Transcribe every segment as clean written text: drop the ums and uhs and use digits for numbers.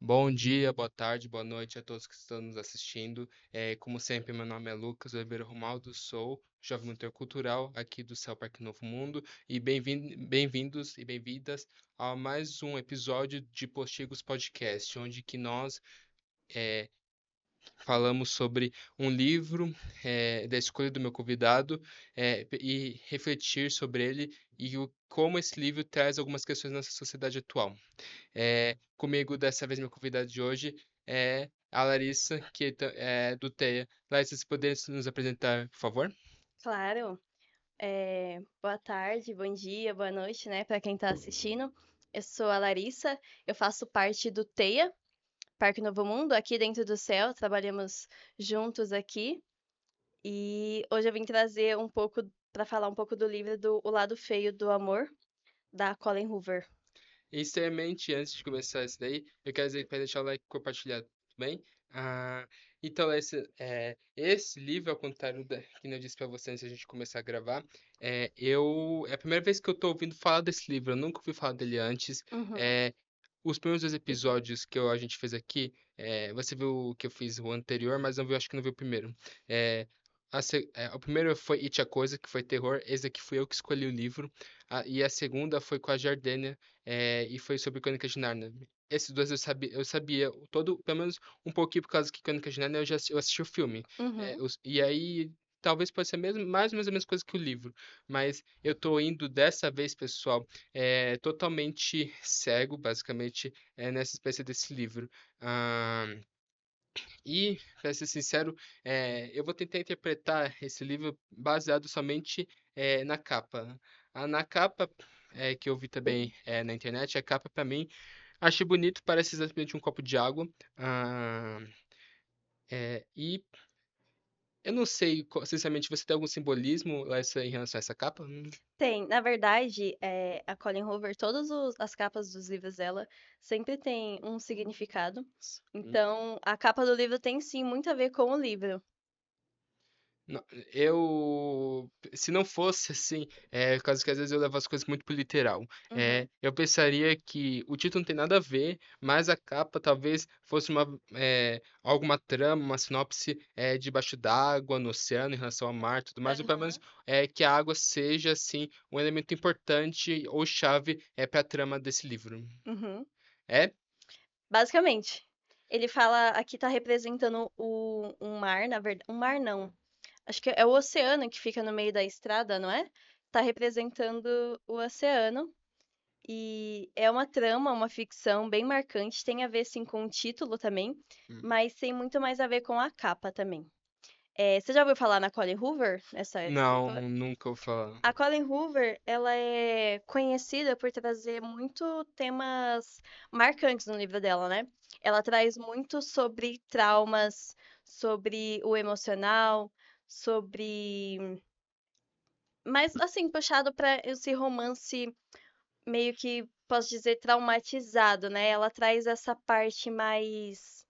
Bom dia, boa tarde, boa noite a todos que estão nos assistindo. Como sempre, meu nome é Lucas Oliveira Romaldo, sou jovem monitor cultural aqui do Céu Parque Novo Mundo e bem-vindos e bem-vindas a mais um episódio de Postigos Podcast, onde que nós eh, falamos sobre um livro da escolha do meu convidado e refletir sobre ele e como esse livro traz algumas questões na nossa sociedade atual. Comigo, dessa vez, meu convidado de hoje é a Larissa, é do TEA. Larissa, se poderia nos apresentar, por favor? Claro. Boa tarde, bom dia, boa noite, né, para quem está assistindo. Eu sou a Larissa, eu faço parte do TEIA, Parque Novo Mundo, aqui dentro do céu, trabalhamos juntos aqui. E hoje eu vim trazer um pouco, para falar um pouco do livro do O Lado Feio do Amor, da Colleen Hoover. Inicialmente, antes de começar isso daí, eu quero dizer para deixar o like e compartilhar também. Ah, então, esse livro, ao contrário que eu disse para você antes de a gente começar a gravar, é a primeira vez que eu estou ouvindo falar desse livro, eu nunca ouvi falar dele antes. Uhum, É, os primeiros dois episódios a gente fez aqui, você viu que eu fiz o anterior, mas não viu, acho que não viu o primeiro. É, o primeiro foi It a Coisa, que foi terror. Esse aqui fui eu que escolhi o livro. E a segunda foi com a Jardênia, e foi sobre Crônicas de Nárnia. Esses dois eu sabia todo, pelo menos um pouquinho, por causa que Crônicas de Nárnia eu assisti o filme. uhum. E aí, talvez possa ser mesmo, mais ou menos a mesma coisa que o livro. Mas eu tô indo dessa vez, pessoal, totalmente cego, basicamente, nessa espécie desse livro. Ah, e, para ser sincero, eu vou tentar interpretar esse livro baseado somente na capa. Na capa, que eu vi também na internet, a capa, para mim, achei bonito, parece exatamente um copo de água. Ah, e eu não sei, sinceramente, você tem algum simbolismo em relação a essa capa? Tem, na verdade, a Colleen Hoover, todas as capas dos livros dela sempre tem um significado. Então, a capa do livro tem sim muito a ver com o livro. Não, se não fosse assim, por causa que às vezes eu levo as coisas muito pro literal, Uhum, eu pensaria que o título não tem nada a ver, mas a capa talvez fosse alguma trama, uma sinopse debaixo d'água, no oceano, em relação ao mar, e tudo mais, ou pelo menos aham, que a água seja assim um elemento importante ou chave para a trama desse livro. uhum. É? Basicamente, ele fala, aqui tá representando um mar, na verdade, um mar não. Acho que é o oceano que fica no meio da estrada, não é? Tá representando o oceano e é uma trama, uma ficção bem marcante, tem a ver sim com o título também, Hum. mas tem muito mais a ver com a capa também. Você já ouviu falar na Colleen Hoover, essa Não, escritora? nunca vou falar. A Colleen Hoover, ela é conhecida por trazer muito temas marcantes no livro dela, né? Ela traz muito sobre traumas, sobre o emocional, sobre, mas assim, puxado para esse romance meio que posso dizer traumatizado, né? Ela traz essa parte mais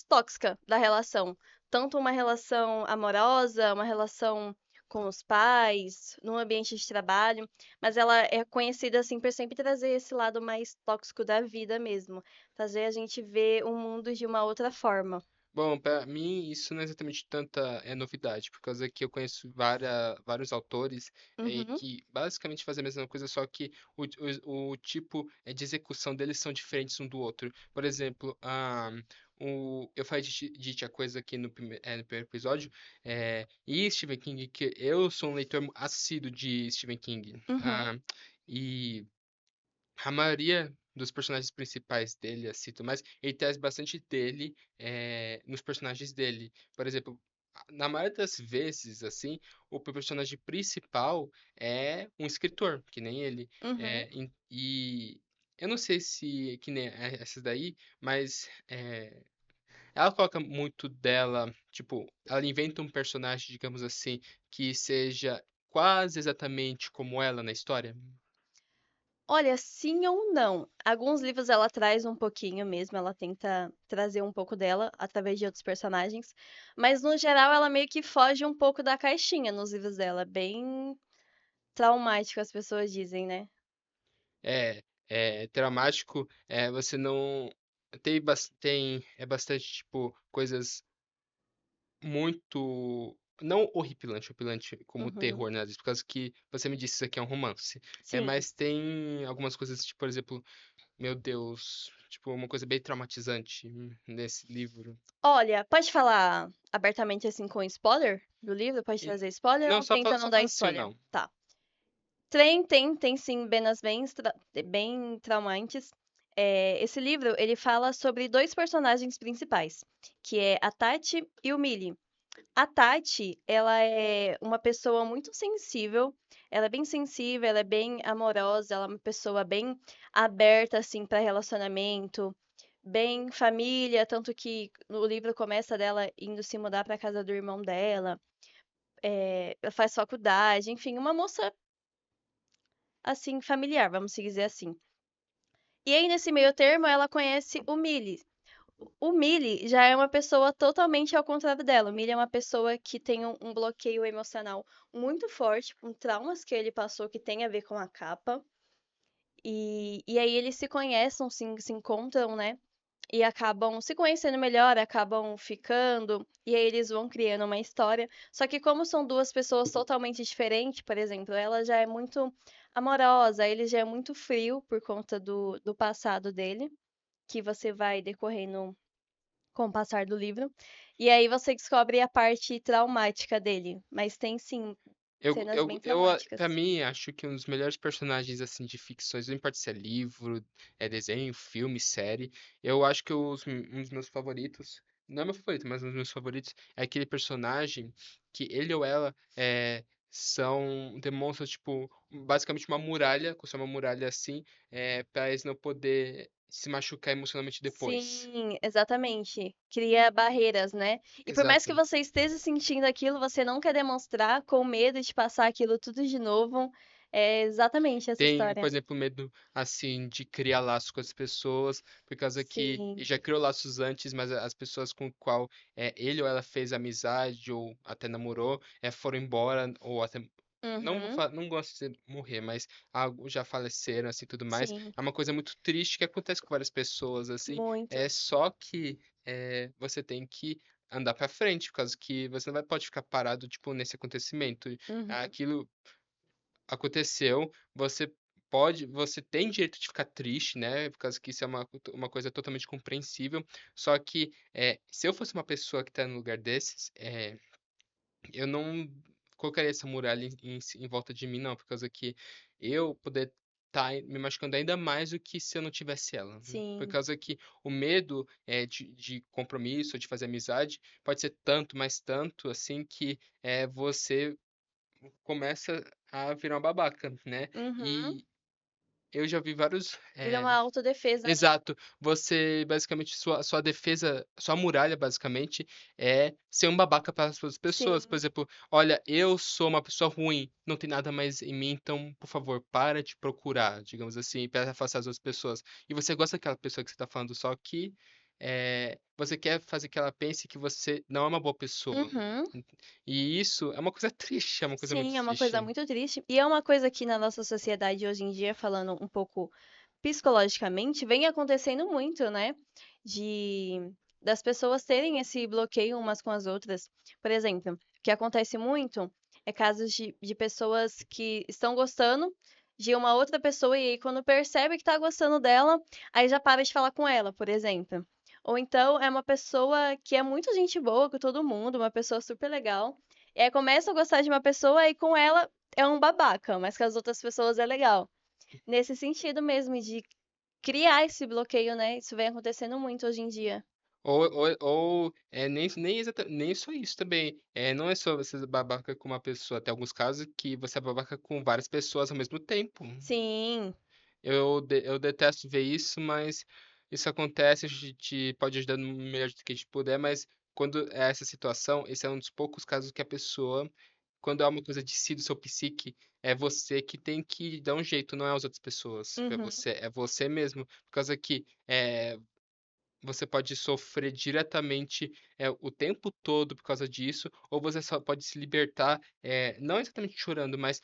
tóxica da relação. Tanto uma relação amorosa, uma relação com os pais, no ambiente de trabalho, mas ela é conhecida assim por sempre trazer esse lado mais tóxico da vida mesmo, fazer a gente ver o mundo de uma outra forma. Bom, para mim isso não é exatamente tanta novidade, por causa que eu conheço vários autores Uhum, que basicamente fazem a mesma coisa, só que o tipo de execução deles são diferentes um do outro. Por exemplo, eu falei de Tia Coisa aqui no primeiro episódio, e Stephen King, que eu sou um leitor assíduo de Stephen King. uhum, E a maioria dos personagens principais dele, assim, tudo mais, ele traz bastante dele nos personagens dele. Por exemplo, na maioria das vezes, assim, o personagem principal é um escritor, que nem ele. uhum. E eu não sei se que nem essas daí, mas ela coloca muito dela, tipo, ela inventa um personagem, digamos assim, que seja quase exatamente como ela na história. Olha, sim ou não. Alguns livros ela traz um pouquinho mesmo, ela tenta trazer um pouco dela através de outros personagens, mas no geral ela meio que foge um pouco da caixinha nos livros dela, bem traumático as pessoas dizem, né? É traumático, você não. é bastante, tipo, coisas muito. Não horripilante como Uhum. terror, né? Por causa que você me disse isso aqui é um romance. Sim. Mas tem algumas coisas, tipo, por exemplo, meu Deus, tipo, uma coisa bem traumatizante nesse livro. Olha, pode falar abertamente assim com spoiler do livro? Pode E- trazer spoiler Não, ou tenta não só dar fala assim, spoiler? não. Tá. Tem sim cenas bem traumantes. Esse livro, ele fala sobre dois personagens principais, que é a Tati e o Millie. A Tati, ela é uma pessoa muito sensível. Ela é bem sensível, ela é bem amorosa, ela é uma pessoa bem aberta assim para relacionamento, bem família, tanto que o livro começa dela indo se mudar para casa do irmão dela. Ela faz faculdade, enfim, uma moça assim familiar, vamos dizer assim. E aí nesse meio termo ela conhece o Millie. O Millie já é uma pessoa totalmente ao contrário dela. O Millie é uma pessoa que tem um bloqueio emocional muito forte, com traumas que ele passou que tem a ver com a capa. E aí eles se conhecem, se encontram, né? E acabam se conhecendo melhor, acabam ficando, e aí eles vão criando uma história. Só que como são duas pessoas totalmente diferentes, por exemplo, ela já é muito amorosa, ele já é muito frio por conta do passado dele, que você vai decorrendo com o passar do livro. E aí você descobre a parte traumática dele. Mas tem sim cenas bem traumáticas. Pra mim, acho que um dos melhores personagens, assim, de ficções, não importa se é livro, é desenho, filme, série, eu acho que um dos meus favoritos, não é meu favorito, mas um dos meus favoritos é aquele personagem que ele ou ela demonstram, tipo, basicamente uma muralha, construir uma muralha assim, pra eles não poder se machucar emocionalmente depois. Sim, exatamente. Cria barreiras, né? E por mais que Exato. você esteja sentindo aquilo, você não quer demonstrar com medo de passar aquilo tudo de novo. É exatamente essa Tem, por história. exemplo, medo, assim, de criar laços com as pessoas, por causa que Sim. ele já criou laços antes, mas as pessoas com qual ele ou ela fez amizade ou até namorou, foram embora, ou até, Uhum. não gosto de dizer morrer, mas já faleceram, assim, tudo mais. Sim. É uma coisa muito triste que acontece com várias pessoas, assim, Muito. só que você tem que andar pra frente, por causa que você não pode ficar parado, tipo, nesse acontecimento. Uhum. Aquilo aconteceu, você tem direito de ficar triste, né, por causa que isso é uma coisa totalmente compreensível, só que, se eu fosse uma pessoa que tá no lugar desses, eu não colocaria essa muralha em volta de mim não, por causa que eu poder estar me machucando ainda mais do que se eu não tivesse ela. Por Sim. causa que o medo, de compromisso, de fazer amizade, pode ser tanto, mas tanto, assim, que, você começa a virar um babaca, né. Uhum. E eu já vi vários Vira uma autodefesa, né? exato. Você basicamente sua defesa, sua muralha basicamente é ser um babaca para as outras pessoas. Por Sim. exemplo: "Olha, eu sou uma pessoa ruim, não tem nada mais em mim, então, por favor, para de procurar", digamos assim, para afastar as outras pessoas. E você gosta daquela pessoa que você tá falando, só que, você quer fazer que ela pense que você não é uma boa pessoa. Uhum. E isso é uma coisa triste, é uma coisa muito Sim, é uma coisa triste. muito triste. E é uma coisa que na nossa sociedade hoje em dia, falando um pouco psicologicamente, vem acontecendo muito, né? De das pessoas terem esse bloqueio umas com as outras. Por exemplo, o que acontece muito é casos de pessoas que estão gostando de uma outra pessoa e aí quando percebe que tá gostando dela, aí já para de falar com ela, por exemplo. Ou então é uma pessoa que é muito gente boa com todo mundo, uma pessoa super legal. E aí começa a gostar de uma pessoa e com ela é um babaca, mas com as outras pessoas é legal. Nesse sentido mesmo, de criar esse bloqueio, né? Isso vem acontecendo muito hoje em dia. Nem só isso também. Não é só você ser babaca com uma pessoa. Tem alguns casos que você é babaca com várias pessoas ao mesmo tempo. Sim. Eu detesto ver isso, mas isso acontece, a gente pode ajudar no melhor jeito que a gente puder, mas quando é essa situação, esse é um dos poucos casos que a pessoa, quando é uma coisa de si, do seu psique, é você que tem que dar um jeito, não é as outras pessoas. Uhum. É você mesmo. Por causa que você pode sofrer diretamente, o tempo todo por causa disso, ou você só pode se libertar, não exatamente chorando, mas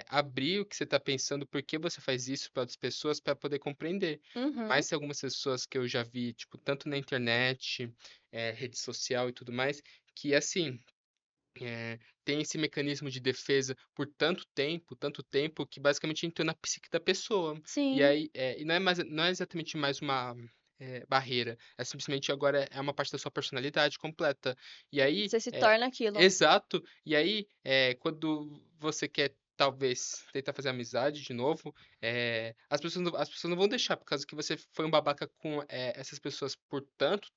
abrir o que você está pensando, por que você faz isso para outras pessoas, para poder compreender. Uhum. Mas tem algumas pessoas que eu já vi, tipo, tanto na internet, rede social e tudo mais, que assim, tem esse mecanismo de defesa por tanto tempo, que basicamente entrou na psique da pessoa. E Sim, aí, e não é exatamente mais uma barreira, é simplesmente agora é uma parte da sua personalidade completa. E aí, você se torna aquilo. exato, e aí, quando você quer talvez tentar fazer amizade de novo, as pessoas não vão deixar, por causa que você foi um babaca com essas pessoas por tanto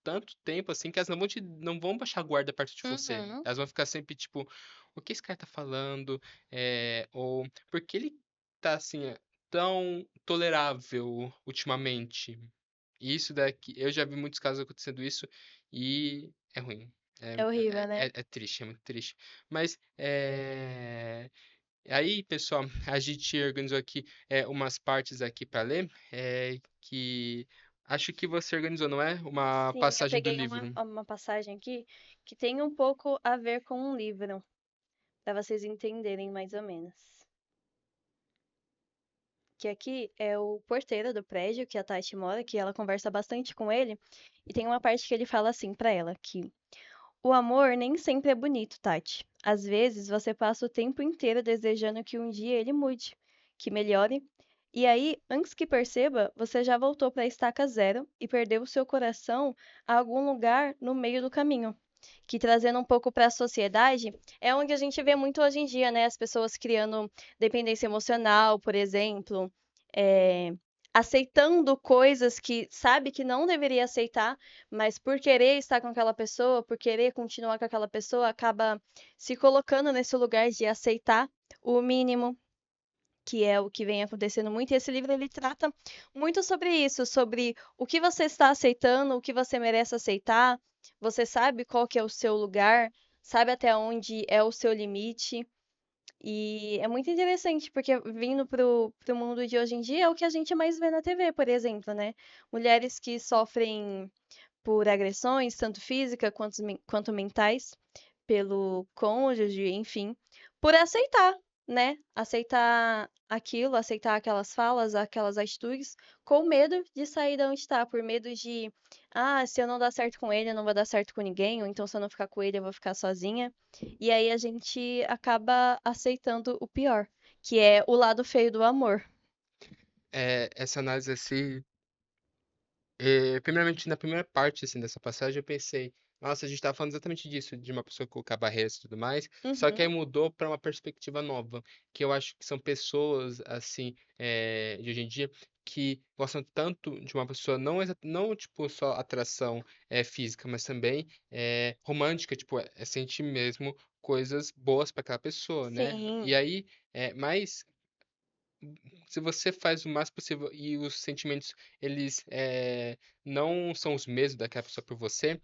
tempo assim, que elas não vão baixar a guarda perto de você. Uhum. Elas vão ficar sempre tipo, o que esse cara tá falando? Ou por que ele tá assim, tão tolerável ultimamente? E isso daqui, eu já vi muitos casos acontecendo isso e é ruim. É horrível, né? É triste, é muito triste. Mas aí, pessoal, a gente organizou aqui umas partes aqui para ler, que acho que você organizou, não é? Uma Sim, eu passagem do peguei livro. uma passagem aqui que tem um pouco a ver com um livro, para vocês entenderem mais ou menos. Que aqui é o porteiro do prédio que a Tati mora, que ela conversa bastante com ele, e tem uma parte que ele fala assim pra ela, que o amor nem sempre é bonito, Tati. Às vezes você passa o tempo inteiro desejando que um dia ele mude, que melhore, e aí, antes que perceba, você já voltou para a estaca zero e perdeu o seu coração a algum lugar no meio do caminho. Que trazendo um pouco para a sociedade, é onde a gente vê muito hoje em dia, né? As pessoas criando dependência emocional, por exemplo, é, aceitando coisas que sabe que não deveria aceitar, mas por querer estar com aquela pessoa, por querer continuar com aquela pessoa, acaba se colocando nesse lugar de aceitar o mínimo, que é o que vem acontecendo muito. E esse livro ele trata muito sobre isso, sobre o que você está aceitando, o que você merece aceitar. Você sabe qual que é o seu lugar, sabe até onde é o seu limite. E é muito interessante, porque vindo pro mundo de hoje em dia, é o que a gente mais vê na TV, por exemplo, né? Mulheres que sofrem por agressões, tanto física quanto mentais, pelo cônjuge, enfim, por aceitar, né? Aceitar aquilo, aceitar aquelas falas, aquelas atitudes, com medo de sair da onde está, por medo de, se eu não dar certo com ele, eu não vou dar certo com ninguém, ou então se eu não ficar com ele, eu vou ficar sozinha. E aí a gente acaba aceitando o pior, que é o lado feio do amor. Essa análise assim, primeiramente, na primeira parte assim, dessa passagem, eu pensei, nossa, a gente estava falando exatamente disso, de uma pessoa colocar barreiras e tudo mais, só que aí Uhum. mudou para uma perspectiva nova, que eu acho que são pessoas, assim, de hoje em dia, que gostam tanto de uma pessoa, não tipo, só atração física, mas também romântica, tipo, sentir mesmo coisas boas para aquela pessoa, né? E Sim, aí, mas se você faz o máximo possível e os sentimentos eles não são os mesmos daquela pessoa por você,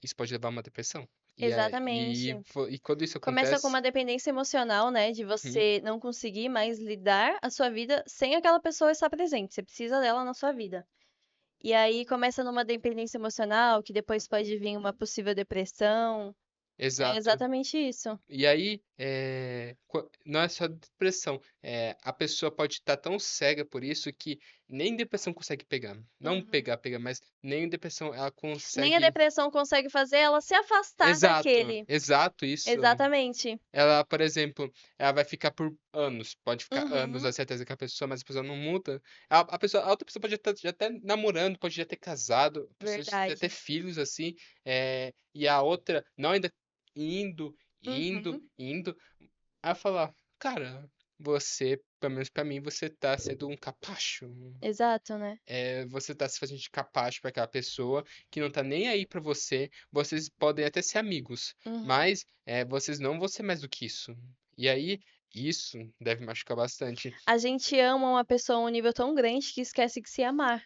isso pode levar a uma depressão. exatamente. E quando isso Começa com acontece, uma dependência emocional, né? De uhum, você não conseguir mais lidar a sua vida sem aquela pessoa estar presente. Você precisa dela na sua vida. E aí começa numa dependência emocional, que depois pode vir uma possível depressão. É exato. exatamente isso. E aí, não é só depressão. A pessoa pode estar tão cega por isso que nem depressão consegue pegar. Não Uhum. pegar, mas nem depressão ela Nem a consegue. depressão consegue fazer ela se afastar Exato, daquele. exato, isso. Exatamente. Ela, por exemplo, ela vai ficar por anos, pode ficar anos Uhum. a certeza que a pessoa, mas a pessoa não muda. A outra pessoa pode estar já até namorando, pode já ter casado, a pessoa já ter Verdade. filhos assim, e a outra não ainda indo, Uhum. indo, a falar, cara, você, pelo menos pra mim, você tá sendo um capacho. Exato, né? Você tá se fazendo de capacho pra aquela pessoa que não tá nem aí pra você. Vocês podem até ser amigos, Uhum. mas vocês não vão ser mais do que isso. E aí, isso deve machucar bastante. A gente ama uma pessoa a um nível tão grande que esquece de se amar.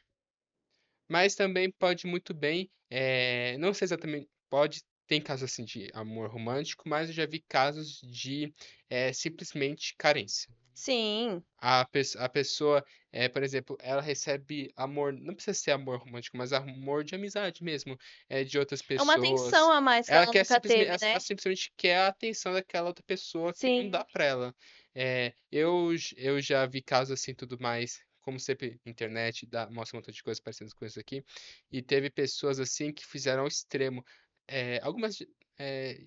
Mas também pode muito bem, não sei exatamente, tem casos assim de amor romântico, mas eu já vi casos de simplesmente carência. Sim. A pessoa, por exemplo, ela recebe amor, não precisa ser amor romântico, mas amor de amizade mesmo, de outras É uma atenção pessoas. a mais que ela nunca teve, Ela né? simplesmente quer a atenção daquela outra pessoa que não Sim. dá pra ela. Eu já vi casos assim tudo mais, como sempre, internet mostra um montão de coisas parecidas com isso aqui, e teve pessoas assim que fizeram ao extremo. Algumas,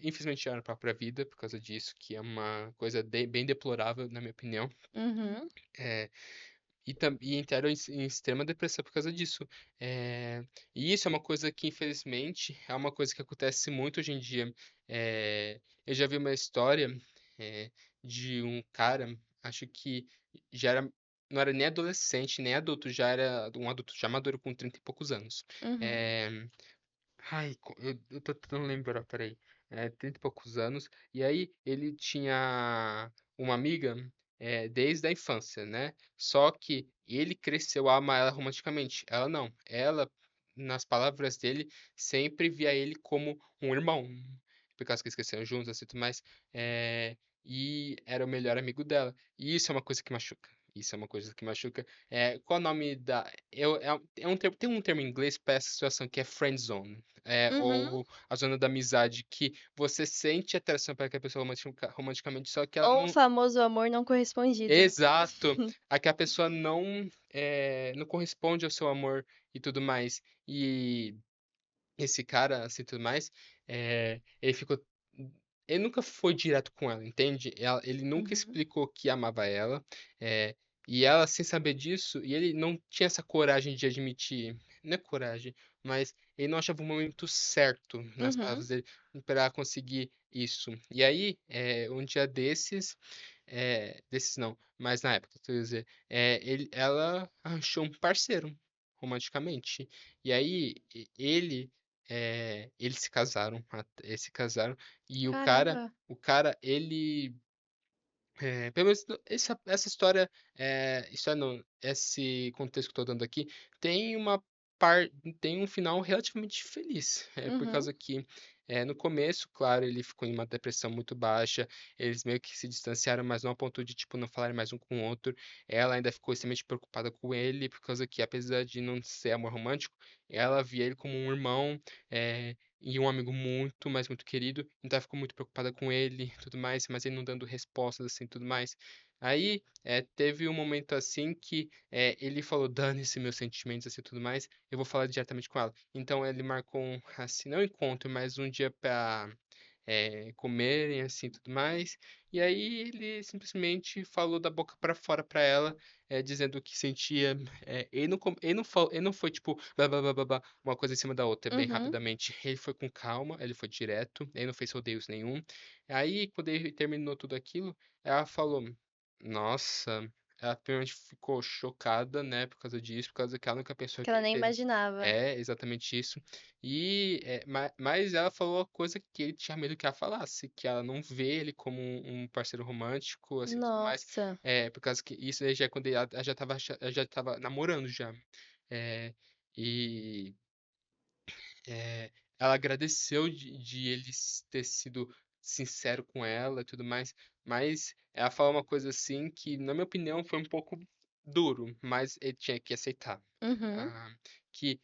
infelizmente, tiraram a própria vida por causa disso, que é uma coisa bem deplorável, na minha opinião. Uhum, É, e entraram em extrema depressão por causa disso. E isso é uma coisa que, infelizmente, é uma coisa que acontece muito hoje em dia. Eu já vi uma história, é, de um cara, acho que já era, não era nem adolescente, nem adulto, já era um adulto já maduro com 30 e poucos anos. uhum, É, Ai, eu tô tentando lembrar, peraí. 30 e poucos anos. E aí ele tinha uma amiga, desde a infância, né? Só que ele cresceu a amar ela romanticamente. Ela não. Ela, nas palavras dele, sempre via ele como um irmão. Por causa que eles cresceram juntos, assim, tudo mais. E era o melhor amigo dela. E isso é uma coisa que machuca. Isso é uma coisa que machuca. Qual é o nome da. Tem um termo em inglês para essa situação que é friend zone. uhum. Ou a zona da amizade, que você sente atração para aquela pessoa romanticamente, só que ela Ou o não. famoso amor não correspondido. Exato! A que a pessoa não corresponde ao seu amor e tudo mais. E esse cara, assim, tudo mais, ele ficou. Ele nunca foi direto com ela, entende? Ele nunca Uhum, explicou que amava ela, é, e ela, sem saber disso, e ele não tinha essa coragem de admitir, não é coragem, mas ele não achava o momento certo, nas uhum, palavras dele, para conseguir isso. E aí, um dia desses não, mas na época, quer dizer, ela achou um parceiro, romanticamente. E aí, eles se casaram, eles se casaram, e caramba. o cara, ele, pelo menos essa história, história não, esse contexto que eu tô dando aqui, tem uma par, tem um final relativamente feliz, por Uhum, causa que, no começo, claro, ele ficou em uma depressão muito baixa, eles meio que se distanciaram, mas não a ponto de, tipo, não falarem mais um com o outro, ela ainda ficou extremamente preocupada com ele, por causa que, apesar de não ser amor romântico, ela via ele como um irmão, e um amigo muito, mas muito querido, então ela ficou muito preocupada com ele e tudo mais, mas ele não dando respostas assim e tudo mais. Aí, teve um momento assim que, ele falou: dane-se meus sentimentos assim e tudo mais, eu vou falar diretamente com ela. Então ele marcou assim, não um encontro, mas um dia pra, comerem assim e tudo mais. E aí ele simplesmente falou da boca pra fora pra ela, dizendo o que sentia. Ele não foi tipo blá, blá, blá, blá, blá, uma coisa em cima da outra, bem uhum. rapidamente. Ele foi com calma, ele foi direto, ele não fez rodeios nenhum. Aí, quando ele terminou tudo aquilo, ela falou: Nossa, ela primeiramente ficou chocada, né, por causa disso, por causa que ela nunca pensou Que que ela ele nem teria. imaginava. É, exatamente isso. Mas ela falou a coisa que ele tinha medo que ela falasse, que ela não vê ele como um parceiro romântico, assim, tudo mais. Nossa. Por causa que isso aí já é quando ela já tava namorando já. É, e ela agradeceu de ele ter sido sincero com ela e tudo mais, mas ela falou uma coisa assim que, na minha opinião, foi um pouco duro, mas ele tinha que aceitar. Uhum. Ah, que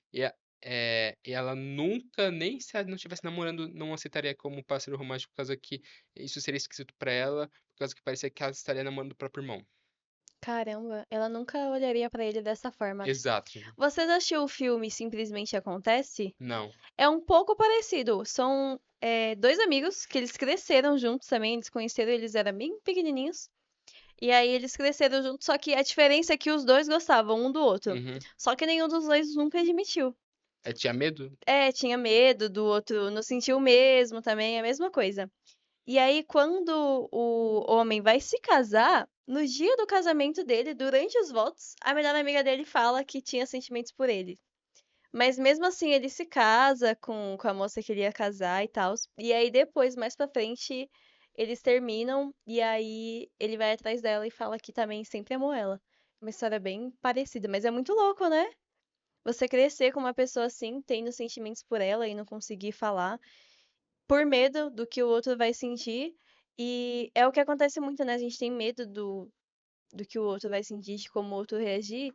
ela nunca, nem se ela não estivesse namorando, não aceitaria como parceiro romântico, por causa que isso seria esquisito pra ela, por causa que parecia que ela estaria namorando o próprio irmão. Caramba, ela nunca olharia pra ele dessa forma. Exato. Você já assistiu o filme Simplesmente Acontece? Não. É um pouco parecido. São dois amigos que eles cresceram juntos também. Eles conheceram, eles eram bem pequenininhos. E aí eles cresceram juntos, só que a diferença é que os dois gostavam um do outro. Uhum. Só que nenhum dos dois nunca admitiu. Tinha medo? Tinha medo do outro, não sentiu o mesmo também, é a mesma coisa. E aí, quando o homem vai se casar, no dia do casamento dele, durante os votos, a melhor amiga dele fala que tinha sentimentos por ele. Mas mesmo assim, ele se casa com a moça que ele ia casar e tal. E aí, depois, mais pra frente, eles terminam. E aí, ele vai atrás dela e fala que também sempre amou ela. Uma história bem parecida, mas é muito louco, né? Você crescer com uma pessoa assim, tendo sentimentos por ela e não conseguir falar, por medo do que o outro vai sentir. E é o que acontece muito, né? A gente tem medo do que o outro vai sentir, de como o outro reagir.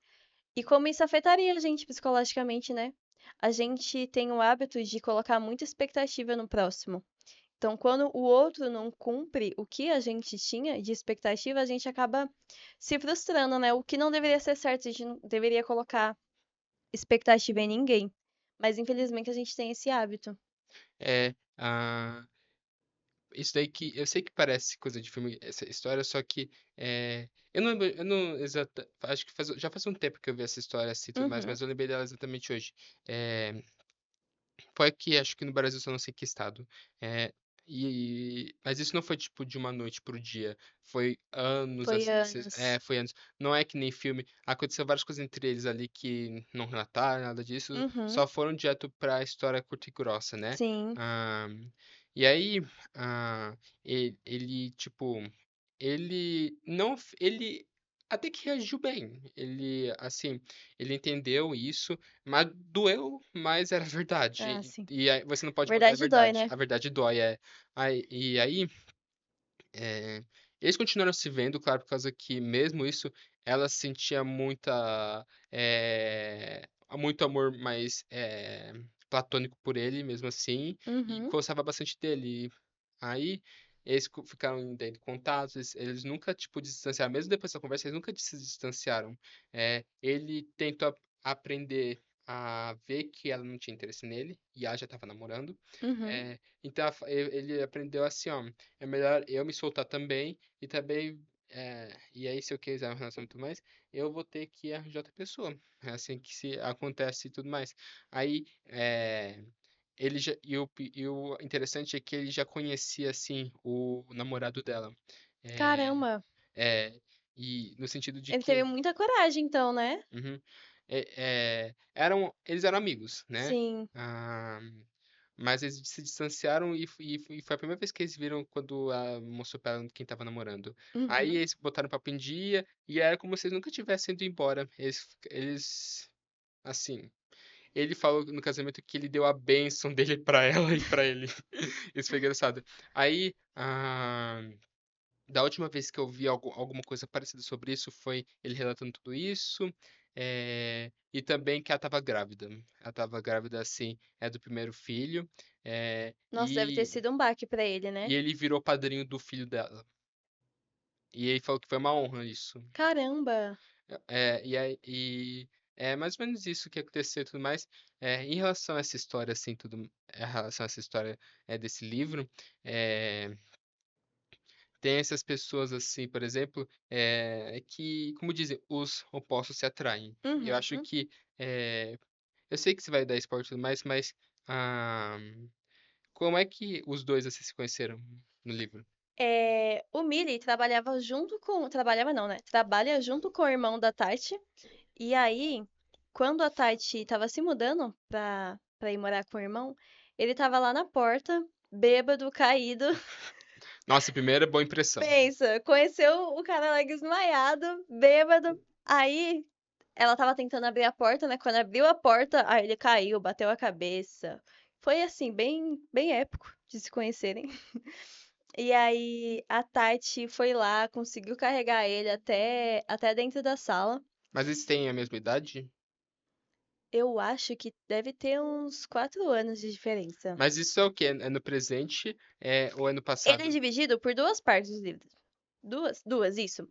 E como isso afetaria a gente psicologicamente, né? A gente tem o hábito de colocar muita expectativa no próximo. Então, quando o outro não cumpre o que a gente tinha de expectativa, a gente acaba se frustrando, né? O que não deveria ser certo, a gente não deveria colocar expectativa em ninguém. Mas infelizmente a gente tem esse hábito. É, ah, isso daí que eu sei que parece coisa de filme, essa história, só que eu não exata, acho que já faz um tempo que eu vi essa história assim e tudo mais, Uhum, mas eu lembrei dela exatamente hoje. É, foi aqui, acho que no Brasil, só não sei que estado. É, mas isso não foi tipo de uma noite pro dia. Foi anos, foi anos. foi anos. Não é que nem filme. Aconteceu várias coisas entre eles ali que não relataram, nada disso. Uhum, Só foram direto pra história curta e grossa, né? sim. Ah, e aí, ah, tipo, ele não, ele até que reagiu bem. Ele, assim, ele entendeu isso, mas doeu, mas era Ah, verdade. sim. E aí, você não pode mudar a Verdade dói, verdade. né? A verdade dói, é. E aí, é, eles continuaram se vendo, claro, por causa que mesmo isso, ela sentia muito amor, mais platônico por ele, mesmo assim, e Uhum, gostava bastante dele. Aí eles ficaram daí em contato, eles nunca, tipo, distanciaram, mesmo depois dessa conversa, eles nunca se distanciaram. Ele tentou aprender a ver que ela não tinha interesse nele, e ela já estava namorando. uhum, Então ele aprendeu assim, ó, é melhor eu me soltar também, e também, e aí se eu quiser uma relação e tudo mais, eu vou ter que arranjar outra pessoa. É assim que se acontece e tudo mais. Aí, e o interessante é que ele já conhecia, assim, o namorado dela. É, caramba. é, e no sentido de Ele teve que muita coragem, então, né? uhum, eles eram amigos, né? Sim. Ah, mas eles se distanciaram e foi a primeira vez que eles viram quando ela mostrou pra ela quem tava namorando. Aí Uhum. eles botaram o papo em dia e era como se eles nunca tivessem ido embora. Assim, ele falou no casamento que ele deu a bênção dele pra ela e pra ele. Isso foi engraçado. Aí, da última vez que eu vi alguma coisa parecida sobre isso foi ele relatando tudo isso. E também que ela estava grávida. Ela estava grávida, assim, do primeiro filho. é, Nossa, deve ter e, sido um baque pra ele, e né? ele virou padrinho do filho dela. E ele falou que foi uma honra isso. Caramba. É mais ou menos isso que aconteceu e tudo mais. Em relação a essa história, assim, em relação a essa história desse livro, é, tem essas pessoas assim, por exemplo, que, como dizem, os opostos se atraem. Eu acho Uhum. que, eu sei que você vai dar spoiler e tudo mais, mas ah, como é que os dois assim, se conheceram no livro? O Millie trabalhava junto com. Trabalhava não, né? Trabalha junto com o irmão da Tati. E aí, quando a Tati tava se mudando pra ir morar com o irmão, ele tava lá na porta, bêbado, caído. Nossa, primeira boa impressão. Pensa, conheceu o cara lá desmaiado, bêbado. Aí ela tava tentando abrir a porta, né? Quando abriu a porta, aí ele caiu, bateu a cabeça. Foi assim, bem, bem épico de se conhecerem. E aí a Tati foi lá, conseguiu carregar ele até dentro da sala. Mas eles têm a mesma idade? Eu acho que deve ter uns 4 anos de diferença. Mas isso é o quê? É no presente, ou é no Ele é passado? dividido por duas partes dos livros. Duas, isso.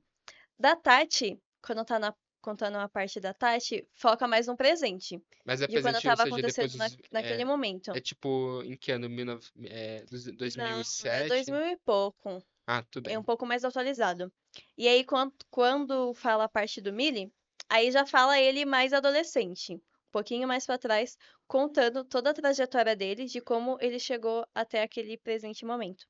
Da Tati, contando a parte da Tati, foca mais no presente. Mas é De quando presente, ou estava seja, depois acontecendo naquele momento. é tipo em que ano? Não, é 2007? 2000 e pouco. Ah, tudo É um bem. pouco mais atualizado. E aí, quando fala a parte do Millie, aí já fala ele mais adolescente. Um pouquinho mais pra trás, contando toda a trajetória dele, de como ele chegou até aquele presente momento.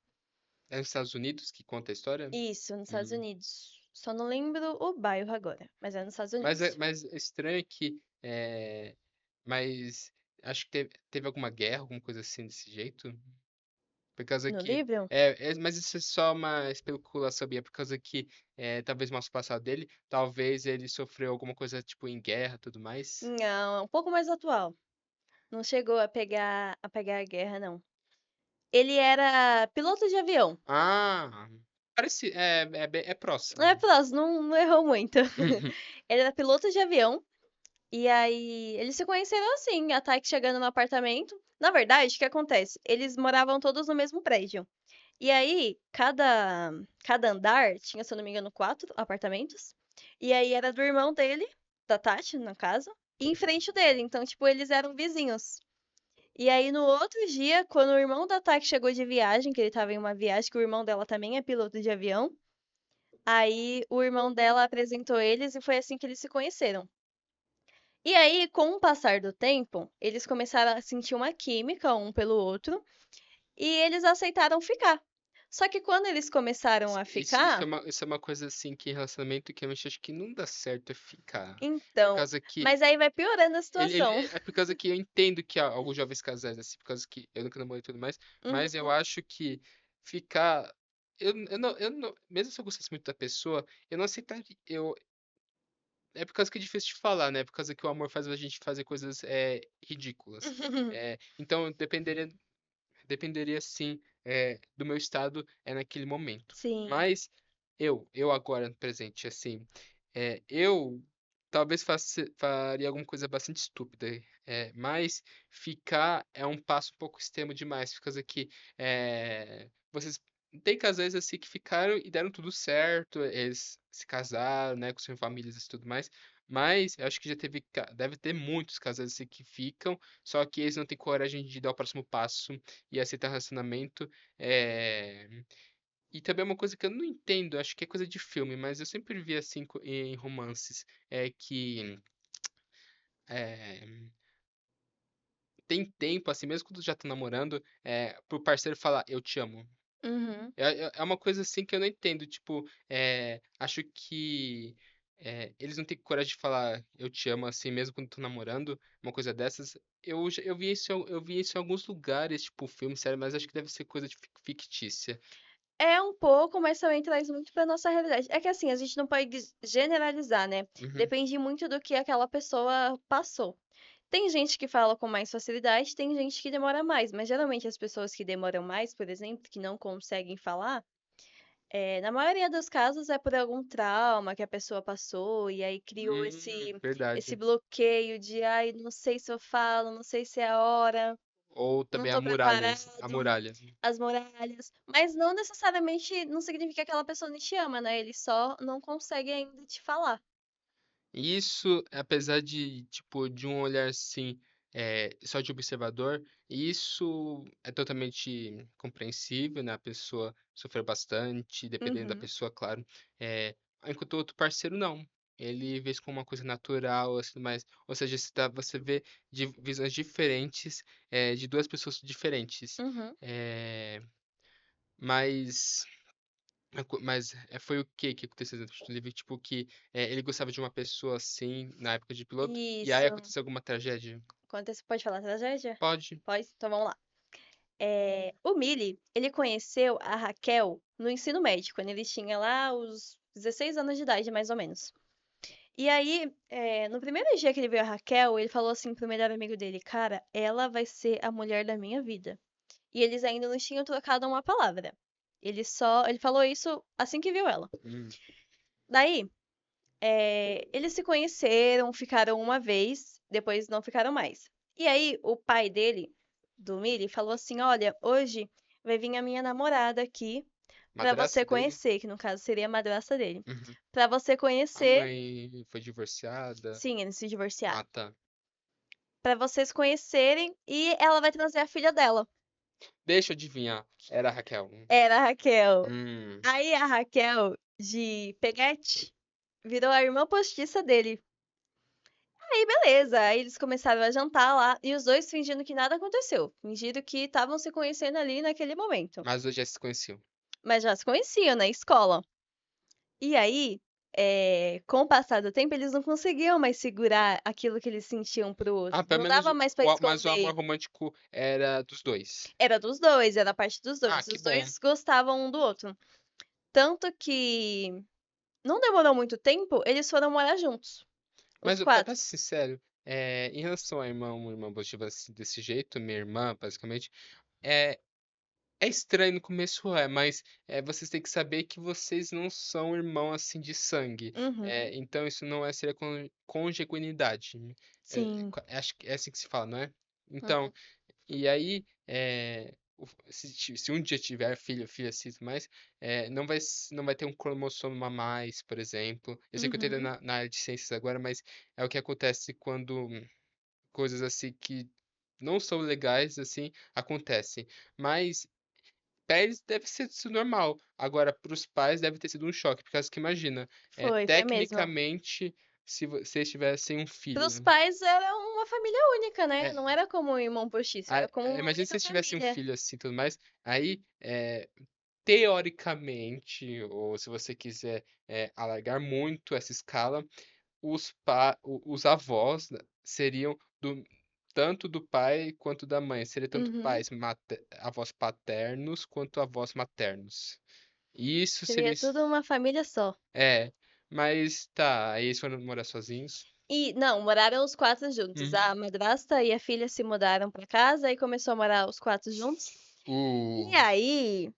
É nos Estados Unidos que conta a história? Isso, nos Estados Hum. Unidos. Só não lembro o bairro agora, mas é nos Estados Unidos. Mas é estranho que. Mas acho que teve alguma guerra, alguma coisa assim desse jeito. Por causa No que. livro? Mas isso é só uma especulação minha, por causa que talvez mostre o passado dele, talvez ele sofreu alguma coisa tipo em guerra e tudo mais. Não, é um pouco mais atual. Não chegou a pegar a guerra, não. Ele era piloto de avião. Ah! Parece. É É próximo. próximo, não errou muito. Ele era piloto de avião. E aí, eles se conheceram assim, a Taiki chegando no apartamento. Na verdade, o que acontece? Eles moravam todos no mesmo prédio. E aí, cada andar tinha, se eu não me engano, 4 apartamentos. E aí era do irmão dele, da Tati, no caso, e em frente dele. Então, tipo, eles eram vizinhos. E aí, no outro dia, quando o irmão da Taki chegou de viagem, que ele tava em uma viagem, que o irmão dela também é piloto de avião, aí o irmão dela apresentou eles e foi assim que eles se conheceram. E aí, com o passar do tempo, eles começaram a sentir uma química um pelo outro e eles aceitaram ficar. Só que quando eles começaram a Isso ficar, isso é uma coisa assim que em relacionamento que eu acho que não dá certo é ficar. Por então, causa que mas aí vai piorando a situação. é por causa que eu entendo que há alguns jovens casais, assim, por causa que eu nunca namorei e tudo mais, mas eu Uhum, acho que ficar. Eu não, mesmo se eu gostasse muito da pessoa, eu não aceitaria. É por causa que é difícil de falar, né? Por causa que o amor faz a gente fazer coisas ridículas. Então, dependeria sim do meu estado naquele momento. Sim. Mas eu agora no presente, assim, eu talvez faria alguma coisa bastante estúpida, mas ficar é um passo um pouco extremo demais, por causa que vocês tem casais assim que ficaram e deram tudo certo, eles se casaram, né, com suas famílias e tudo mais. Mas eu acho que já deve ter muitos casais assim que ficam, só que eles não têm coragem de dar o próximo passo e aceitar relacionamento. É... E também é uma coisa que eu não entendo, acho que é coisa de filme, mas eu sempre vi assim em romances, que é, tem tempo, assim, mesmo quando já tá namorando, pro parceiro falar, eu te amo. Uhum. É uma coisa assim que eu não entendo, tipo, acho que eles não têm coragem de falar eu te amo assim, mesmo quando estão namorando, uma coisa dessas. Eu vi isso em alguns lugares, tipo filme, série, mas acho que deve ser coisa de fictícia. É um pouco, mas também traz muito pra nossa realidade. É que assim, a gente não pode generalizar, né? Uhum. Depende muito do que aquela pessoa passou. Tem gente que fala com mais facilidade, tem gente que demora mais, mas geralmente as pessoas que demoram mais, por exemplo, que não conseguem falar, na maioria dos casos é por algum trauma que a pessoa passou e aí criou esse Verdade. bloqueio de, ai, não sei se eu falo, não sei se é a hora, Ou não também tô a preparado, muralha. as muralhas. Mas não necessariamente não significa que aquela pessoa não te ama, né? Ele só não consegue ainda te falar. E isso, apesar de, tipo, de um olhar assim, só de observador, isso é totalmente compreensível, né? A pessoa sofrer bastante, dependendo da Uhum, pessoa, claro. É, enquanto o outro parceiro, não. Ele vê isso como uma coisa natural, assim, mas, ou seja, você vê visões diferentes, de duas pessoas diferentes. uhum. É, mas foi o que aconteceu dentro do livro? Tipo, que ele gostava de uma pessoa assim, na época de piloto, e aí Isso. aconteceu alguma tragédia? Pode falar tragédia? Pode. Pode? Então vamos lá. O Mili, ele conheceu a Raquel no ensino médio, quando ele tinha lá os 16 anos de idade, mais ou menos. E aí, no primeiro dia que ele viu a Raquel, ele falou assim pro melhor amigo dele, cara, ela vai ser a mulher da minha vida. E eles ainda não tinham trocado uma palavra. Ele falou isso assim que viu ela. Hum. Daí, eles se conheceram, ficaram uma vez, depois não ficaram mais. E aí, o pai dele, do Mili, falou assim: Olha, hoje vai vir a minha namorada aqui pra você Madrasta dele? conhecer, que no caso seria a madrasta dele. Uhum. Pra você A conhecer. mãe foi divorciada? Sim, eles se Ah, divorciaram. tá. Pra vocês conhecerem e ela vai trazer a filha dela. Deixa eu adivinhar. Era a Raquel. Era a Raquel. Hum. Aí a Raquel, de peguete, virou a irmã postiça dele. Aí, beleza. Aí eles começaram a jantar lá e os dois fingindo que nada aconteceu. Fingindo que estavam se conhecendo ali naquele momento. Mas hoje já se conheciam. Mas já se conheciam na escola. E aí, com o passar do tempo, eles não conseguiam mais segurar aquilo que eles sentiam pro Ah, outro. pelo Não menos dava mais pra mas o amor esconder. romântico era dos dois. Era dos dois, era a parte dos Ah, dois. que Os bom. dois gostavam um do outro. Tanto que não demorou muito tempo, eles foram morar juntos. Os Mas pra quatro. ser sincero, em relação à uma irmã abusiva desse jeito, minha irmã, basicamente. É estranho no começo, mas vocês têm que saber que vocês não são irmão assim de sangue. Uhum, Então isso não seria consanguinidade. sim. Acho que é assim que se fala, não é? Então, Uhum, e aí, se um dia tiver filho, filha, assim, mais, não vai ter um cromossomo a mais, por exemplo. Eu sei que eu tô uhum. na área de ciências agora, mas é o que acontece quando coisas assim que não são legais, assim, acontecem. Mas pra eles deve ser isso normal. Agora, para os pais deve ter sido um choque, por causa que imagina, Foi mesmo. tecnicamente, se vocês tivessem um Para os filho, pais era uma família única, né? é, Não era como um irmão postiço, era como uma imagina se única vocês tivessem um família. filho assim, e tudo mais, aí, teoricamente, ou se você quiser alargar muito essa escala, os avós, né, seriam tanto do pai quanto da mãe, seria tanto Uhum. avós paternos quanto avós maternos. Isso seria. Seria tudo uma família só. É, mas tá, aí eles foram morar sozinhos. E, não, moraram os quatro juntos. Uhum. A madrasta e a filha se mudaram pra casa e começou a morar os quatro juntos. E Uh,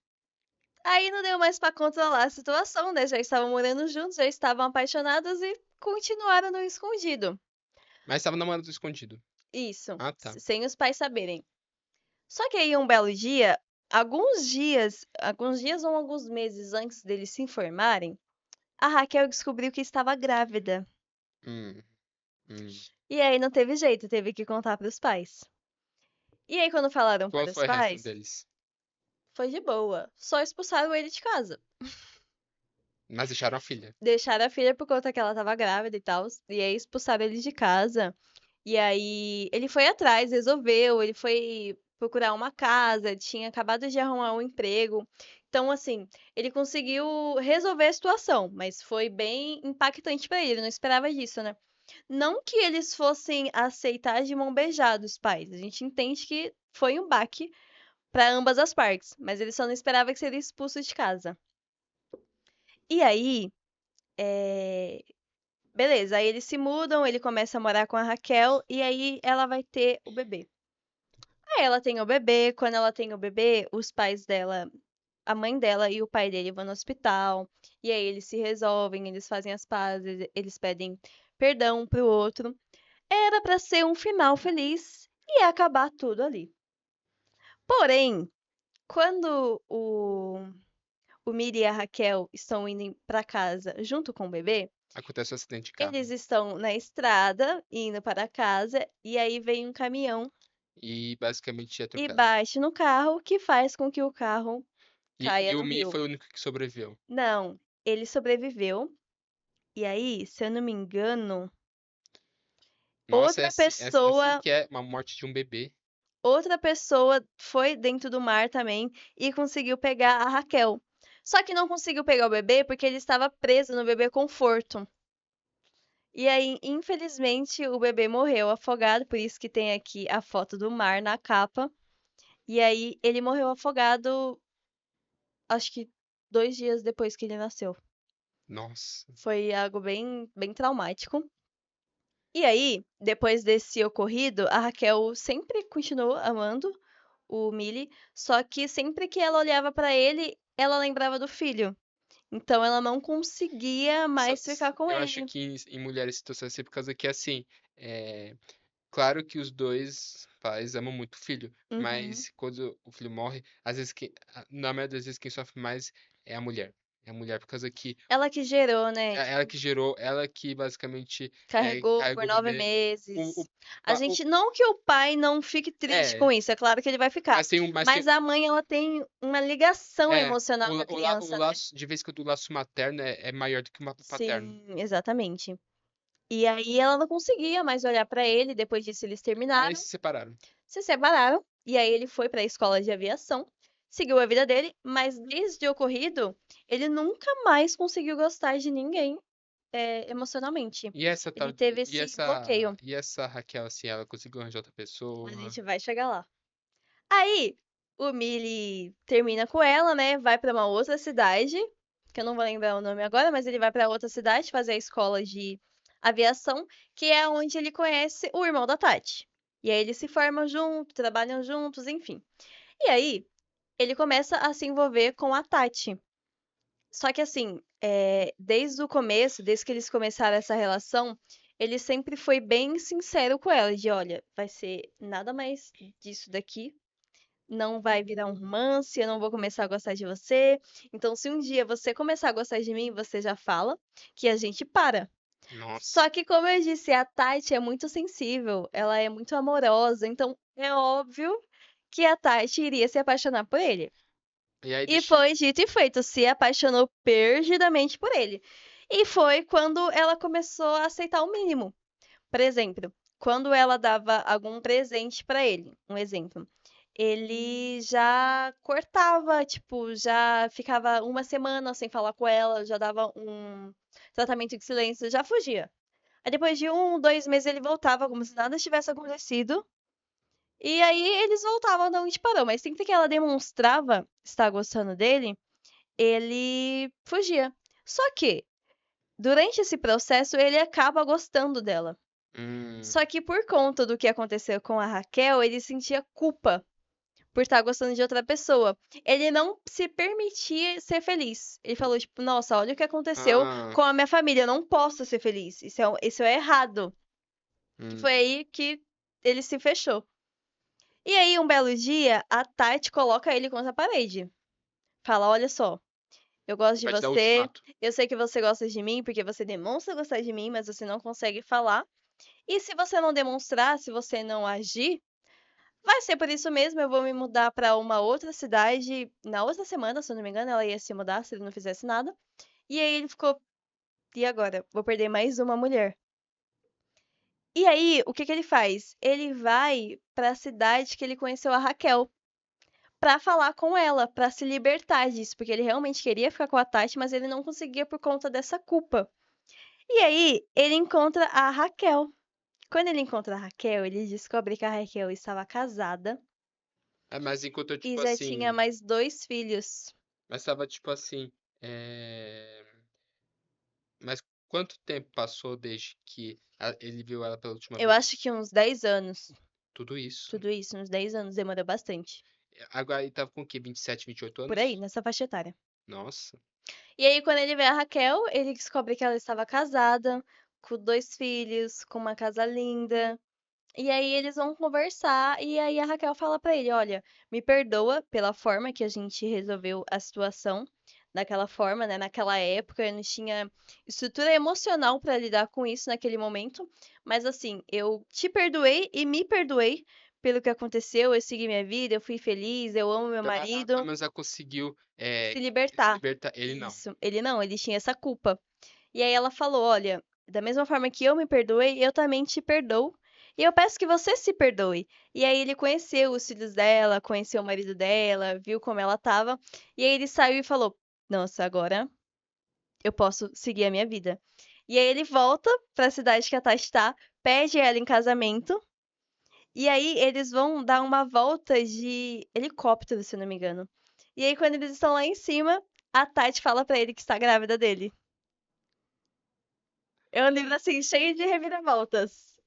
aí não deu mais pra controlar a situação, né? Já estavam morando juntos, já estavam apaixonados e continuaram no escondido. mas tava namorando escondido. Isso, Ah, tá. sem os pais saberem. Só que aí um belo dia, alguns dias ou alguns meses antes deles se informarem, a Raquel descobriu que estava grávida. Hum, hum. E aí não teve jeito, teve que contar para os pais. E aí quando falaram Qual para os foi a reação pais, deles? foi de boa. Só expulsaram ele de casa. Mas deixaram a filha. Deixaram a filha por conta que ela estava grávida e tal, e aí expulsaram ele de casa. E aí ele foi atrás, resolveu, ele foi procurar uma casa, tinha acabado de arrumar um emprego. Então, assim, ele conseguiu resolver a situação, mas foi bem impactante pra ele, não esperava disso, né? Não que eles fossem aceitar de mão beijada os pais. A gente entende que foi um baque pra ambas as partes, mas ele só não esperava que seria expulso de casa. E aí, é, beleza, aí eles se mudam, ele começa a morar com a Raquel e aí ela vai ter o bebê. Aí ela tem o bebê, quando ela tem o bebê, os pais dela, a mãe dela e o pai dele vão no hospital, e aí eles se resolvem, eles fazem as pazes, eles pedem perdão um pro outro. Era pra ser um final feliz e ia acabar tudo ali. Porém, quando o Miri e a Raquel estão indo pra casa junto com o bebê, Acontece um acidente de eles carro. estão na estrada indo para casa e aí vem um caminhão E basicamente te e atropela. bate no carro, que faz com que o carro E caia o no Mi rio. foi o único que sobreviveu. Não, ele sobreviveu. E aí, se eu não me engano, Nossa, outra essa sim pessoa, que é uma morte de um bebê. outra pessoa foi dentro do mar também e conseguiu pegar a Raquel. Só que não conseguiu pegar o bebê porque ele estava preso no bebê conforto. E aí, infelizmente, o bebê morreu afogado, por isso que tem aqui a foto do mar na capa. E aí, ele morreu afogado, acho que 2 dias depois que ele nasceu. Nossa. Foi algo bem traumático. E aí, depois desse ocorrido, a Raquel sempre continuou amando o Millie, só que sempre que ela olhava pra ele, ela lembrava do filho. Então ela não conseguia mais ficar com Eu acho ele. que em mulheres situações assim, por causa que, assim, é, claro que os dois pais amam muito o filho, Uhum. mas quando o filho morre, às vezes, na maioria das vezes, quem sofre mais é a mulher. É a mulher, por causa que Ela que gerou, né? é ela Tipo, que gerou, ela que basicamente carregou por carregou o nove bebê. O, o, meses. A pa- o- gente, não que o pai não fique triste com é, isso, é claro que ele vai ficar. mas tem, Mas a mãe, ela tem uma ligação emocional com a o criança, né? laço, de vez em quando o laço materno é maior do que o paterno. Sim, exatamente. E aí ela não conseguia mais olhar pra ele, depois disso eles Aí terminaram, se separaram. se separaram, e aí ele foi pra escola de aviação, seguiu a vida dele, mas desde o ocorrido, ele nunca mais conseguiu gostar de ninguém, emocionalmente. E essa Ele tal, teve esse bloqueio. e essa Raquel, assim, ela conseguiu arranjar outra A pessoa. gente vai chegar lá. Aí, o Millie termina com ela, né? Vai pra uma outra cidade, que eu não vou lembrar o nome agora, mas ele vai pra outra cidade fazer a escola de aviação, que é onde ele conhece o irmão da Tati. E aí eles se formam juntos, trabalham juntos, enfim. E aí, ele começa a se envolver com a Tati. Só que assim, desde o começo, desde que eles começaram essa relação, ele sempre foi bem sincero com ela, de olha, vai ser nada mais disso daqui, não vai virar um romance, eu não vou começar a gostar de você. Então, se um dia você começar a gostar de mim, você já fala que a gente para. Nossa. Só que, como eu disse, a Tati é muito sensível, ela é muito amorosa, então é óbvio que a Tati iria se apaixonar por ele. E aí E deixa. foi dito e feito, se apaixonou perdidamente por ele. E foi quando ela começou a aceitar o mínimo. Por exemplo, quando ela dava algum presente pra ele, um exemplo, ele já cortava, tipo, já ficava uma semana sem falar com ela, já dava um tratamento de silêncio, já fugia. Aí depois de 1, 2 meses ele voltava como se nada tivesse acontecido. E aí eles voltavam de onde parou. Mas sempre que ela demonstrava estar gostando dele, ele fugia. Só que, durante esse processo, ele acaba gostando dela. Hum. Só que por conta do que aconteceu com a Raquel, ele sentia culpa por estar gostando de outra pessoa. Ele não se permitia ser feliz. Ele falou, tipo, nossa, olha o que aconteceu Ah. com a minha família, eu não posso ser feliz. Isso é errado. Que Hum. foi aí que ele se fechou. E aí, um belo dia, a Tati coloca ele contra a parede. Fala, olha só, eu gosto de Vai te dar você, ultimato. eu sei que você gosta de mim porque você demonstra gostar de mim, mas você não consegue falar. E se você não demonstrar, se você não agir, vai ser por isso mesmo. Eu vou me mudar para uma outra cidade na outra semana, se eu não me engano, ela ia se mudar se ele não fizesse nada. E aí ele ficou, e agora? Vou perder mais uma mulher. E aí, o que que ele faz? Ele vai para a cidade que ele conheceu a Raquel, pra falar com ela, pra se libertar disso, porque ele realmente queria ficar com a Tati, mas ele não conseguia por conta dessa culpa. E aí, ele encontra a Raquel. Quando ele encontra a Raquel, ele descobre que a Raquel estava casada É, mas enquanto eu, e tipo já tinha assim. mais 2 filhos. Mas tava tipo assim. É... Mas quanto tempo passou desde que ele viu ela pela última Eu acho vez? que uns 10 anos. Tudo isso. Tudo isso, uns 10 anos, demorou bastante. Agora ele tava com o quê? 27, 28 Por aí, anos? nessa faixa etária. Nossa. E aí, quando ele vê a Raquel, ele descobre que ela estava casada, com 2 filhos, com uma casa linda. E aí eles vão conversar e aí a Raquel fala pra ele, olha, me perdoa pela forma que a gente resolveu a situação, daquela forma, né? Naquela época eu não tinha estrutura emocional pra lidar com isso naquele momento, mas assim, eu te perdoei e me perdoei pelo que aconteceu, eu segui minha vida, eu fui feliz, eu amo meu Então ela, pelo marido, menos ela conseguiu se se libertar. libertar. Ele não. Isso. Ele não, ele tinha essa culpa. E aí ela falou: Olha, da mesma forma que eu me perdoei, eu também te perdoo. E eu peço que você se perdoe. E aí ele conheceu os filhos dela, conheceu o marido dela, viu como ela tava. E aí ele saiu e falou: Nossa, agora eu posso seguir a minha vida. E aí ele volta pra cidade que a Tati tá, pede ela em casamento. E aí eles vão dar uma volta de helicóptero, se eu não me engano. E aí quando eles estão lá em cima, a Tati fala pra ele que está grávida dele. É um livro, assim, cheio de reviravoltas.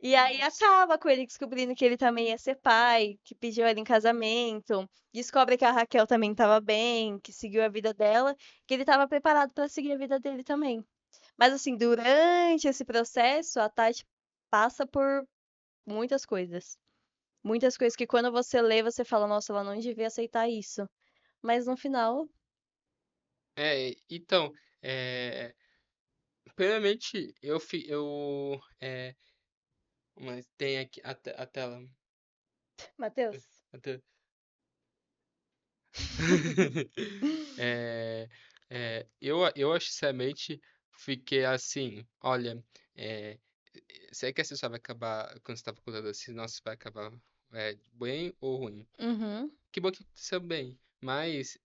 E aí Nossa. acaba com ele descobrindo que ele também ia ser pai, que pediu ela em casamento. Descobre que a Raquel também estava bem, que seguiu a vida dela, que ele estava preparado para seguir a vida dele também. Mas assim, durante esse processo, a Tati passa por muitas coisas. Muitas coisas que quando você lê, você fala, nossa, ela não devia aceitar isso. Mas no final, Então, é, primeiramente, mas tem aqui a tela. Matheus. a te- É, eu acho sinceramente, fiquei assim, olha, é, sei que essa história vai acabar, quando você tava contando assim, nossa, vai acabar bem ou ruim. Uhum, Que bom que aconteceu bem, mas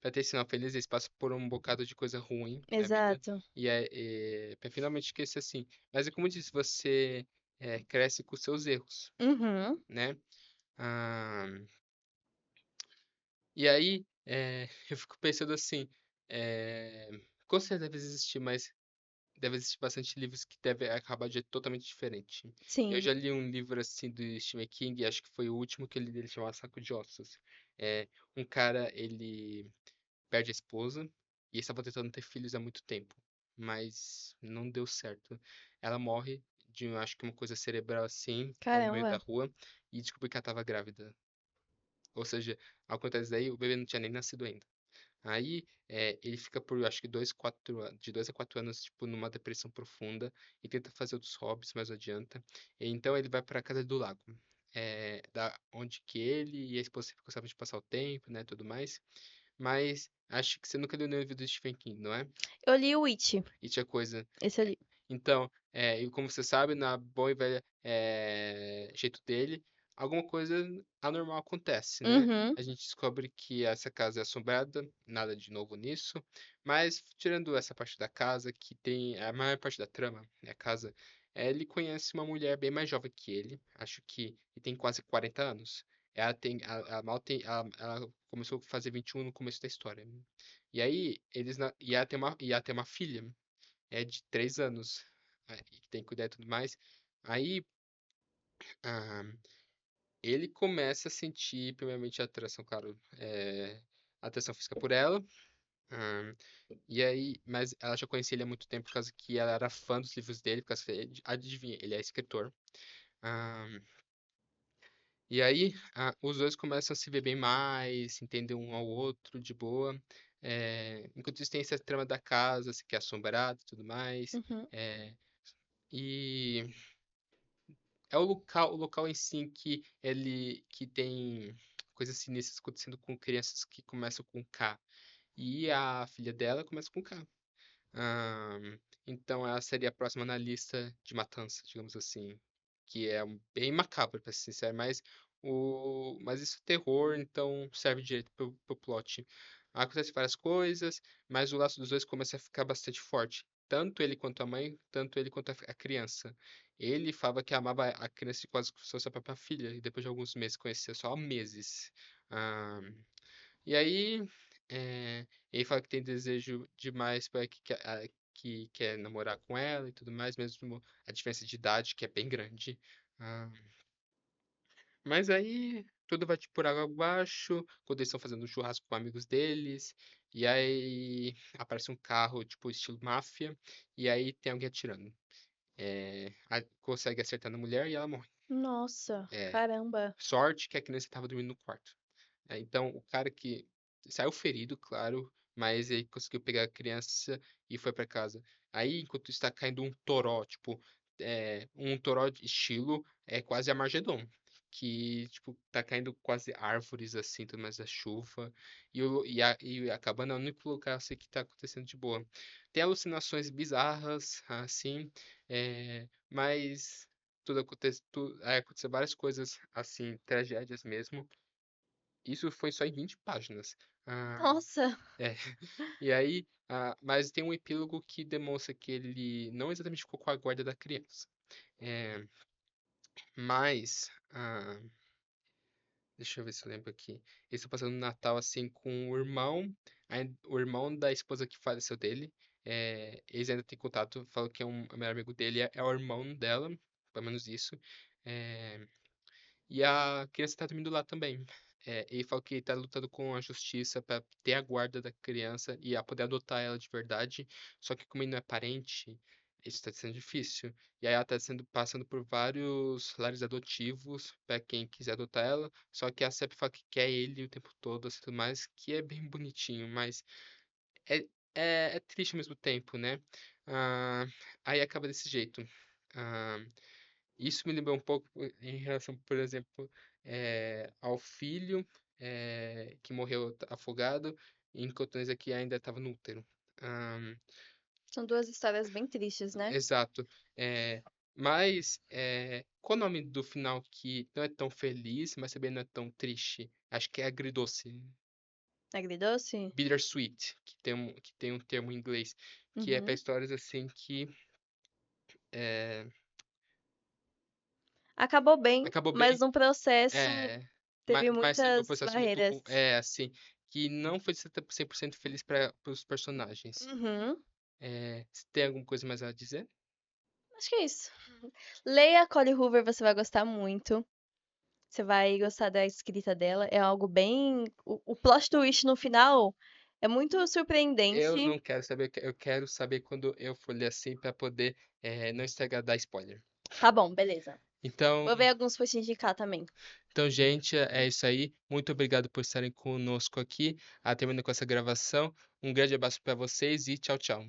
pra ter esse final feliz, eles passam por um bocado de coisa ruim na vida, exato. pra finalmente esquecer assim. Mas é como eu disse, você cresce com seus erros, Uhum, né? Ah, e aí, eu fico pensando assim, é, com certeza deve existir, mas deve existir bastante livros que devem acabar de jeito totalmente diferente. Eu sim. já li um livro assim do Stephen King, acho que foi o último que eu li dele, chamado Saco de Ossos. Um cara, ele perde a esposa e estava tentando ter filhos há muito tempo, mas não deu certo. Ela morre de, eu acho que uma coisa cerebral assim, no meio da Caramba. rua, e descobriu que ela estava grávida. Ou seja, ao contrário daí, o bebê não tinha nem nascido ainda. Aí, ele fica por, acho que de 2 a 4 anos, tipo, numa depressão profunda e tenta fazer outros hobbies, mas não adianta. E então ele vai para a casa do lago, onde que ele e a esposa sempre gostavam de passar o tempo, né, tudo mais. Mas acho que você nunca leu nenhum livro do Stephen King, não é? Eu li o It. E tinha coisa. Esse eu li. Então, e como você sabe, na boa e velha jeito dele, alguma coisa anormal acontece, né? Uhum. A gente descobre que essa casa é assombrada, nada de novo nisso, mas tirando essa parte da casa, que tem a maior parte da trama, né, a casa, ele conhece uma mulher bem mais jovem que ele, acho que tem quase 40 anos. Ela mal tem, ela começou a fazer 21 no começo da história. E aí, e ela tem uma filha, de 3 anos, e que tem que cuidar e tudo mais. Aí, ah, ele começa a sentir, primeiramente, a atração, claro, atração física por ela. ah, e aí, mas ela já conhecia ele há muito tempo por causa que ela era fã dos livros dele, por causa que, adivinha, ele é escritor. Ah, e aí, os dois começam a se ver bem mais, entender um ao outro de boa. Enquanto isso, tem essa trama da casa, que é assombrada e tudo mais. Uhum. É, e é o local em si que tem coisas sinistras acontecendo com crianças que começam com K. E a filha dela começa com K. Então ela seria a próxima na lista de matança, digamos assim. Que é bem macabro, pra ser sincero, mas isso é terror, então serve direito pro plot. Acontece várias coisas, mas o laço dos dois começa a ficar bastante forte. Tanto ele quanto a mãe, tanto ele quanto a criança. Ele falava que amava a criança quase como se fosse a própria filha, e depois de alguns meses conhecia só há meses. Ah, e aí, ele fala que tem desejo demais para que quer namorar com ela e tudo mais, mesmo a diferença de idade, que é bem grande. Ah, mas aí tudo vai tipo por água abaixo, quando eles estão fazendo um churrasco com amigos deles, e aí aparece um carro, tipo, estilo máfia, e aí tem alguém atirando. Consegue acertar na mulher e ela morre. Nossa, É, caramba. sorte que a criança estava dormindo no quarto. Então, o cara que saiu ferido, claro, mas ele conseguiu pegar a criança e foi pra casa. Aí, enquanto está caindo um toró, tipo, um toró de estilo, quase Armagedon. Que, tipo, tá caindo quase árvores, assim, tudo mais da chuva. E a cabana é o único lugar, assim, que tá acontecendo de boa. Tem alucinações bizarras, assim, mas aconteceu várias coisas, assim, tragédias mesmo. Isso foi só em 20 páginas. Ah, Nossa. é. E aí, mas tem um epílogo que demonstra que ele não exatamente ficou com a guarda da criança. É, mas, deixa eu ver se eu lembro aqui. Eles estão passando o Natal assim com o irmão da esposa que faleceu dele. Eles ainda têm contato, falam que o melhor amigo dele é o irmão dela, pelo menos isso. É, E a criança tá dormindo lá também. Ele falou que tá lutando com a justiça pra ter a guarda da criança e a poder adotar ela de verdade. Só que como ele não é parente, isso tá sendo difícil. E aí ela tá passando por vários lares adotivos pra quem quiser adotar ela. Só que a CEP fala que quer ele o tempo todo, assim, tudo mais, que é bem bonitinho, mas é, é triste ao mesmo tempo, né? Ah, aí acaba desse jeito. Ah, isso me lembrou um pouco em relação, por exemplo, ao filho que morreu afogado, enquanto esse aqui ainda estava no útero. Ahn, São duas histórias bem tristes, né? exato. É, mas qual o nome do final que não é tão feliz, mas também não é tão triste? Acho que é agridoce. Agridoce? Bittersweet, que tem um termo em inglês, que é para Uhum. histórias assim que é, Acabou bem, acabou mas bem. no processo É, teve mas sim, foi um muitas processo muito, barreiras. assim, que não foi 100% feliz para os personagens. Uhum. Você tem alguma coisa mais a dizer? Acho que é isso. Leia Collie Hoover, você vai gostar muito. Você vai gostar da escrita dela. É algo bem. O plot twist no final é muito Eu surpreendente. não quero saber, eu quero saber quando eu for ler assim pra poder não estragar, dar spoiler. Tá bom, beleza. Então, Vou ver alguns pra te indicar também. então, gente, é isso aí. Muito obrigado por estarem conosco aqui. Terminando com essa gravação. Um grande abraço pra vocês e tchau, tchau.